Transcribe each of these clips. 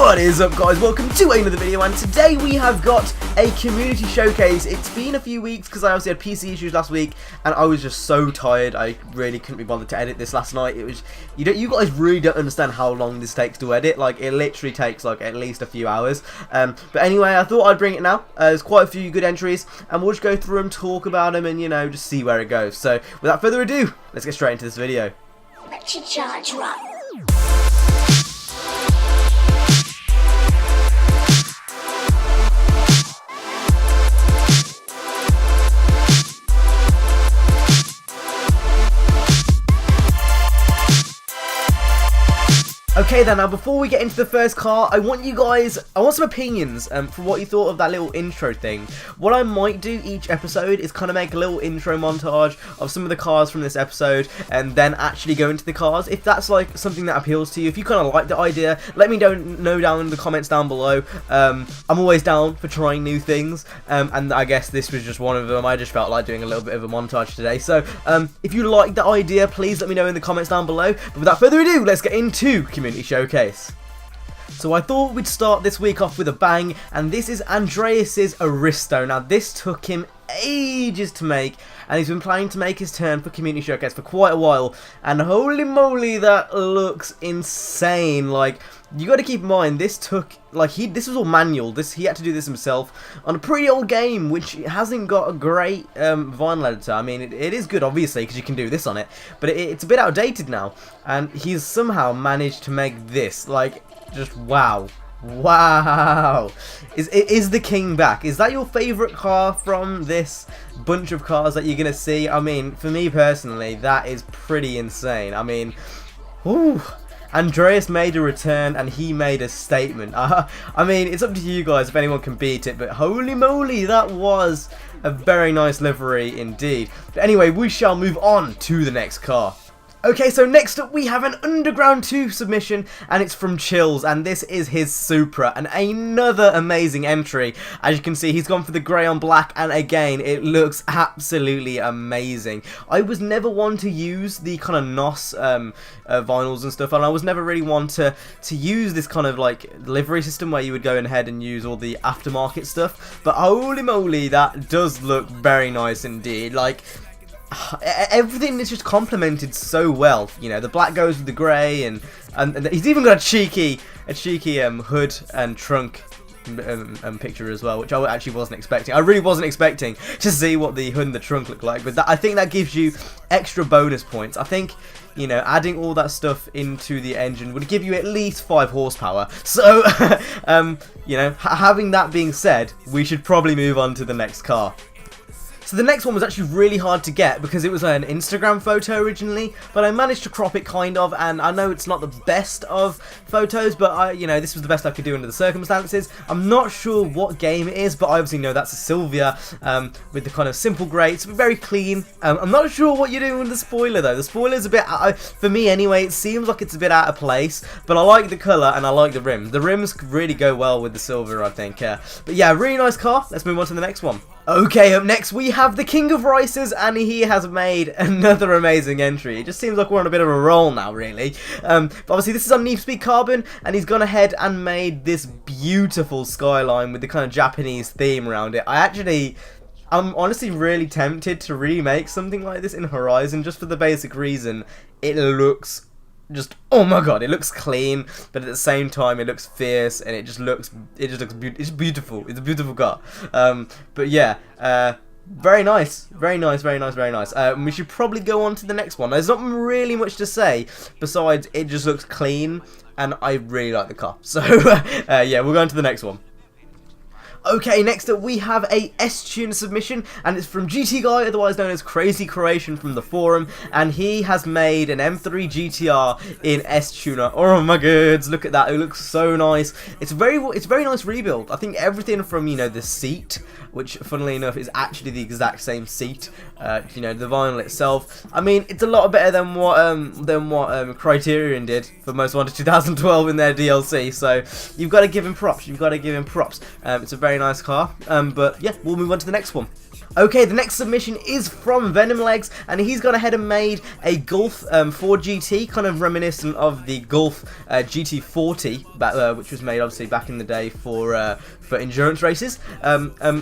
What is up, guys? Welcome to another video, and today we have got a community showcase. It's been a few weeks because I obviously had PC issues last week and I was just so tired. I really couldn't be bothered to edit this last night. It was, you guys really don't understand how long this takes to edit. Like, it literally takes like at least a few hours. But anyway, I thought I'd bring it now. There's quite a few good entries and we'll just go through them, talk about them, and just see where it goes. So without further ado, let's get straight into this video. Let your charge run. Okay then, now before we get into the first car, I want some opinions for what you thought of that little intro thing. What I might do each episode is kind of make a little intro montage of some of the cars from this episode and then actually go into the cars. If that's like something that appeals to you, if you kind of like the idea, let me know down in the comments down below. I'm always down for trying new things, and I guess this was just one of them. I just felt like doing a little bit of a montage today. So if you like the idea, please let me know in the comments down below. But without further ado, let's get into community showcase. So I thought we'd start this week off with a bang, and this is Andreas Aristo. Now this took him ages to make, and he's been planning to make his turn for community showcase for quite a while, and holy moly, that looks insane. Like, you got to keep in mind, this took, like, this was all manual. He had to do this himself on a pretty old game, which hasn't got a great vinyl editor. I mean, it is good, obviously, because you can do this on it, but it's a bit outdated now, and he's somehow managed to make this, like, just wow. Wow. Is the king back? Is that your favourite car from this bunch of cars that you're going to see? I mean, for me personally, that is pretty insane. I mean, ooh. Andreas made a return and he made a statement. I mean, it's up to you guys if anyone can beat it, but holy moly, that was a very nice livery indeed. But anyway, we shall move on to the next car. Okay, so next up we have an Underground 2 submission, and it's from Chills, and this is his Supra, and another amazing entry. As you can see, he's gone for the grey on black, and again, it looks absolutely amazing. I was never one to use the kind of NOS vinyls and stuff, and I was never really one to use this kind of like livery system where you would go ahead and use all the aftermarket stuff, but holy moly, that does look very nice indeed. Like, everything is just complemented so well. The black goes with the grey, and he's even got a cheeky hood and trunk picture as well, which I actually wasn't expecting. I really wasn't expecting to see what the hood and the trunk look like, but I think that gives you extra bonus points. I think adding all that stuff into the engine would give you at least 5 horsepower. So having that being said, we should probably move on to the next car. So the next one was actually really hard to get because it was an Instagram photo originally, but I managed to crop it kind of, and I know it's not the best of photos, but this was the best I could do under the circumstances. I'm not sure what game it is, but I obviously know that's a Silvia with the kind of simple grey. It's very clean. I'm not sure what you're doing with the spoiler though. The spoiler's a bit, for me anyway, it seems like it's a bit out of place, but I like the colour and I like the rims. The rims really go well with the Silvia, I think. But yeah, really nice car. Let's move on to the next one. Okay, up next we have the King of Rices, and he has made another amazing entry. It just seems like we're on a bit of a roll now, really. But obviously this is on Need for Speed Carbon, and he's gone ahead and made this beautiful skyline with the kind of Japanese theme around it. I'm honestly really tempted to remake something like this in Horizon, just for the basic reason it looks oh my god, it looks clean, but at the same time it looks fierce, and it's beautiful. It's a beautiful car. But yeah, very nice. We should probably go on to the next one. There's not really much to say besides it just looks clean, and I really like the car. So yeah, we'll go on to the next one. Okay, next up we have a S-Tune submission, and it's from GTguy, otherwise known as Crazy Croatian from the forum, and he has made an M3 GTR in S-Tuner. Oh my gods, look at that, it looks so nice. It's a very nice rebuild. I think everything from, the seat, which funnily enough is actually the exact same seat, the vinyl itself. I mean, it's a lot better than what Criterion did for Most Wanted 2012 in their DLC, so you've got to give him props. It's a very nice car, but yeah, we'll move on to the next one. Okay, the next submission is from Venom Legs, and he's gone ahead and made a Golf 4 GT, kind of reminiscent of the Golf GT40, which was made obviously back in the day for endurance races.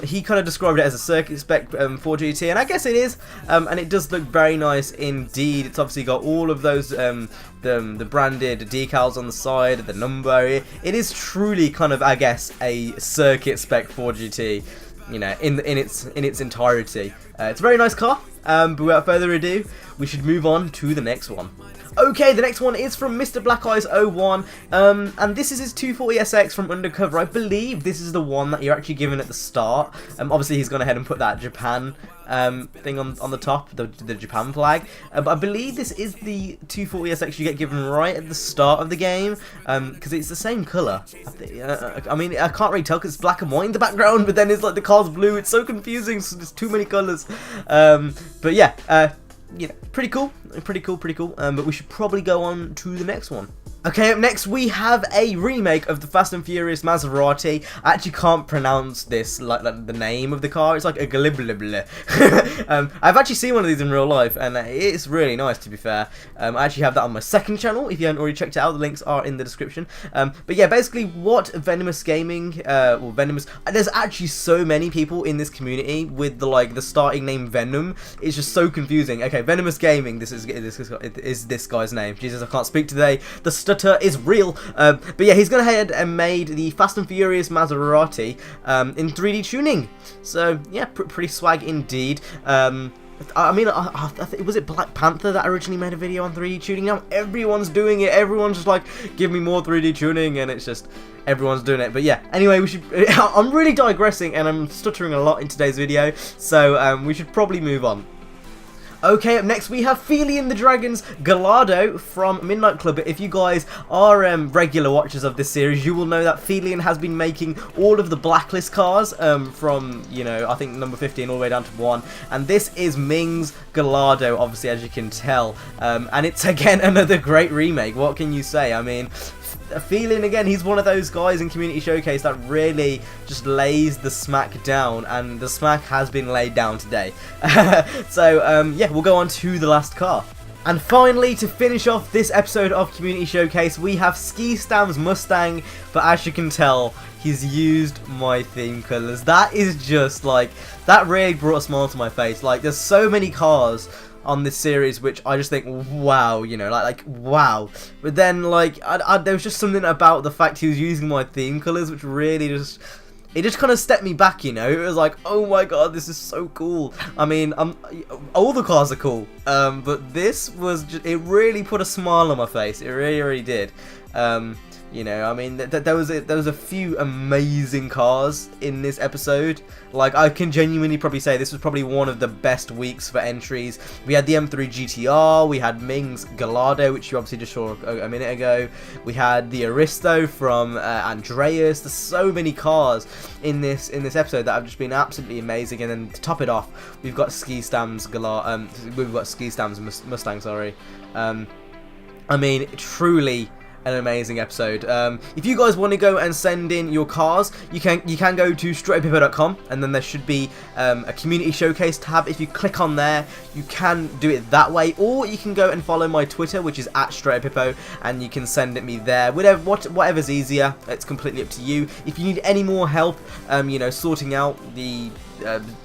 He kind of described it as a circuit spec 4 GT, and I guess it is, and it does look very nice indeed. It's obviously got all of those the branded decals on the side, the number. It is truly kind of, I guess, a circuit spec 4 GT. You know, in its entirety. It's a very nice car, but without further ado, we should move on to the next one. Okay, the next one is from Mr. Black Eyes 01, and this is his 240SX from Undercover. I believe this is the one that you're actually given at the start. Obviously, he's gone ahead and put that Japan thing on the top, the Japan flag. But I believe this is the 240SX you get given right at the start of the game, because it's the same colour. I mean, I can't really tell because it's black and white in the background, but then it's like the car's blue. It's so confusing. So there's too many colours. But yeah. You know, pretty cool, but we should probably go on to the next one. Okay, up next we have a remake of the Fast and Furious Maserati. I actually can't pronounce this, like the name of the car. It's like a glibblibble. I've actually seen one of these in real life, and it's really nice, to be fair. I actually have that on my second channel. If you haven't already checked it out, the links are in the description. But yeah, basically what Venomous Gaming, there's actually so many people in this community with the starting name Venom. It's just so confusing. Okay, Venomous Gaming, this is this guy's name. Jesus, I can't speak today. The stutter is real. But yeah, he's gone ahead and made the Fast and Furious Maserati in 3D tuning. So yeah, pretty swag indeed. I mean, was it Black Panther that originally made a video on 3D tuning? Now everyone's doing it. Everyone's just like, give me more 3D tuning, and it's just everyone's doing it. But yeah, anyway, we should. I'm really digressing, and I'm stuttering a lot in today's video, so we should probably move on. Okay, up next we have Felian the Dragon's Gallardo from Midnight Club. If you guys are regular watchers of this series, you will know that Felian has been making all of the Blacklist cars from, you know, I think number 15 all the way down to 1. And this is Mings Gallardo, obviously, as you can tell. And it's, again, another great remake. What can you say? I mean, Felian, again, he's one of those guys in Community Showcase that really just lays the smack down, and the smack has been laid down today. So, yeah, we'll go on to the last car. And finally, to finish off this episode of Community Showcase, we have Stands Mustang, but as you can tell, he's used my theme colours. That is just, like, that really brought a smile to my face. Like, there's so many cars on this series which I just think, wow, you know, like wow. But then, like, there was just something about the fact he was using my theme colours which really just, it just kind of stepped me back, you know. It was like, oh my god, this is so cool. I mean, all the cars are cool, but this was just, it really put a smile on my face. It really, really did. You know, I mean, there was a few amazing cars in this episode. Like, I can genuinely probably say this was probably one of the best weeks for entries. We had the M3 GTR, we had Mings Gallardo, which you obviously just saw a minute ago. We had the Aristo from Andreas. There's so many cars in this episode that have just been absolutely amazing. And then to top it off, we've got Stands Mustang. Sorry. I mean, truly an amazing episode. If you guys want to go and send in your cars, you can go to StraightUpHippo.com, and then there should be a community showcase tab. If you click on there, you can do it that way, or you can go and follow my Twitter, which is @StraightUpHippo, and you can send it me there. Whatever's easier, it's completely up to you. If you need any more help, you know, sorting out the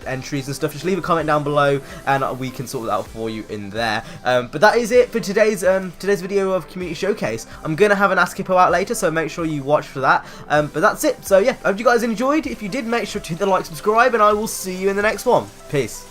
entries and stuff, just leave a comment down below and we can sort that out for you in there. But that is it for today's video of Community Showcase. I'm gonna have an Ask Hippo out later, so make sure you watch for that. But that's it. So yeah, I hope you guys enjoyed. If you did, make sure to hit the like, subscribe, and I will see you in the next one. Peace.